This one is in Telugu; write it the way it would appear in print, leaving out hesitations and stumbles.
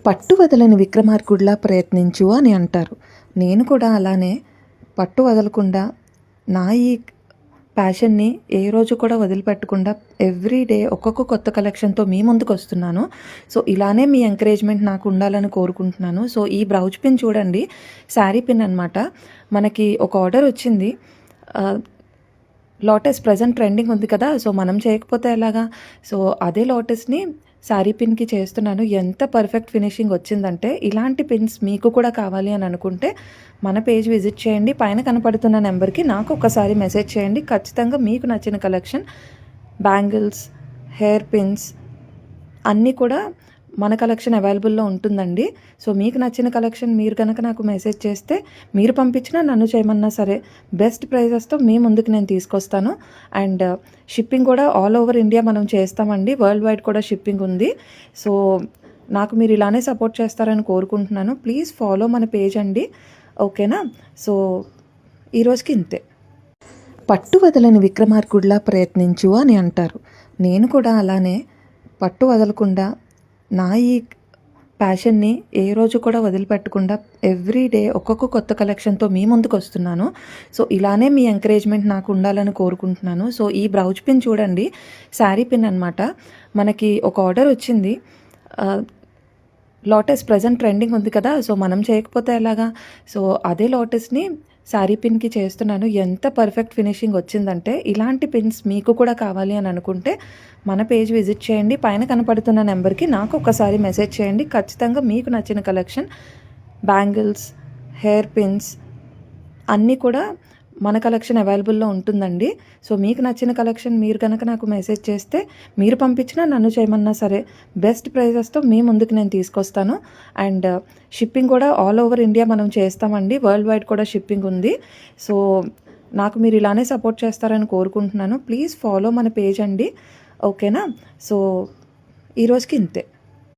పట్టు వదలని విక్రమార్కుడిలా ప్రయత్నించు అని అంటారు. నేను కూడా అలానే పట్టు వదలకుండా నా ఈ ప్యాషన్ని ఏ రోజు కూడా వదిలిపెట్టకుండా ఎవ్రీ డే ఒక్కొక్క కొత్త కలెక్షన్తో మీ ముందుకు వస్తున్నాను. సో ఇలానే మీ ఎంకరేజ్మెంట్ నాకు ఉండాలని కోరుకుంటున్నాను. సో ఈ బ్రౌచ్ పిన్ చూడండి, శారీ పిన్ అనమాట. మనకి ఒక ఆర్డర్ వచ్చింది. లోటస్ ప్రజెంట్ ట్రెండింగ్ ఉంది కదా, సో మనం చేయకపోతే ఎలాగా. సో అదే లోటస్ని శారీ పిన్కి చేస్తున్నాను. ఎంత పర్ఫెక్ట్ ఫినిషింగ్ వచ్చిందంటే, ఇలాంటి పిన్స్ మీకు కూడా కావాలి అని అనుకుంటే మన పేజ్ విజిట్ చేయండి. పైన కనపడుతున్న నెంబర్కి నాకు ఒకసారి మెసేజ్ చేయండి. ఖచ్చితంగా మీకు నచ్చిన కలెక్షన్, బ్యాంగిల్స్, హెయిర్ పిన్స్ అన్నీ కూడా మన కలెక్షన్ అవైలబుల్లో ఉంటుందండి. సో మీకు నచ్చిన కలెక్షన్ మీరు కనుక నాకు మెసేజ్ చేస్తే, మీరు పంపించినా నన్ను చేయమన్నా సరే బెస్ట్ ప్రైజెస్తో మీ ముందుకు నేను తీసుకొస్తాను. అండ్ షిప్పింగ్ కూడా ఆల్ ఓవర్ ఇండియా మనం చేస్తామండి. వరల్డ్ వైడ్ కూడా షిప్పింగ్ ఉంది. సో నాకు మీరు ఇలానే సపోర్ట్ చేస్తారని కోరుకుంటున్నాను. ప్లీజ్ ఫాలో మన పేజ్ అండి, ఓకేనా. సో ఈరోజుకి ఇంతే. పట్టు వదలని విక్రమార్కుడిలా ప్రయత్నించు అని అంటారు. నేను కూడా అలానే పట్టు వదలకుండా నా ఈ ప్యాషన్ని ఏ రోజు కూడా వదిలిపెట్టకుండా ఎవ్రీ డే ఒక్కొక్క కొత్త కలెక్షన్తో మీ ముందుకు వస్తున్నాను. సో ఇలానే మీ ఎంకరేజ్మెంట్ నాకు ఉండాలని కోరుకుంటున్నాను. సో ఈ బ్రౌచ్ పిన్ చూడండి, శారీ పిన్ అనమాట. మనకి ఒక ఆర్డర్ వచ్చింది. లోటస్ ప్రజెంట్ ట్రెండింగ్ ఉంది కదా, సో మనం చేయకపోతే ఎలాగా. సో అదే లోటస్ని శారీ పిన్కి చేస్తున్నాను. ఎంత పర్ఫెక్ట్ ఫినిషింగ్ వచ్చిందంటే, ఇలాంటి పిన్స్ మీకు కూడా కావాలి అని అనుకుంటే మన పేజ్ విజిట్ చేయండి. పైన కనపడుతున్న నెంబర్కి నాకు ఒకసారి మెసేజ్ చేయండి. ఖచ్చితంగా మీకు నచ్చిన కలెక్షన్, బ్యాంగిల్స్, హెయిర్ పిన్స్ అన్నీ కూడా మన కలెక్షన్ అవైలబుల్లో ఉంటుందండి. సో మీకు నచ్చిన కలెక్షన్ మీరు కనుక నాకు మెసేజ్ చేస్తే, మీరు పంపించినా నన్ను చేయమన్నా సరే బెస్ట్ ప్రైజెస్తో మీ ముందుకు నేను తీసుకొస్తాను. అండ్ షిప్పింగ్ కూడా ఆల్ ఓవర్ ఇండియా మనం చేస్తామండి. వరల్డ్ వైడ్ కూడా షిప్పింగ్ ఉంది. సో నాకు మీరు ఇలానే సపోర్ట్ చేస్తారని కోరుకుంటున్నాను. ప్లీజ్ ఫాలో మన పేజ్ అండి, ఓకేనా. సో ఈరోజుకి ఇంతే.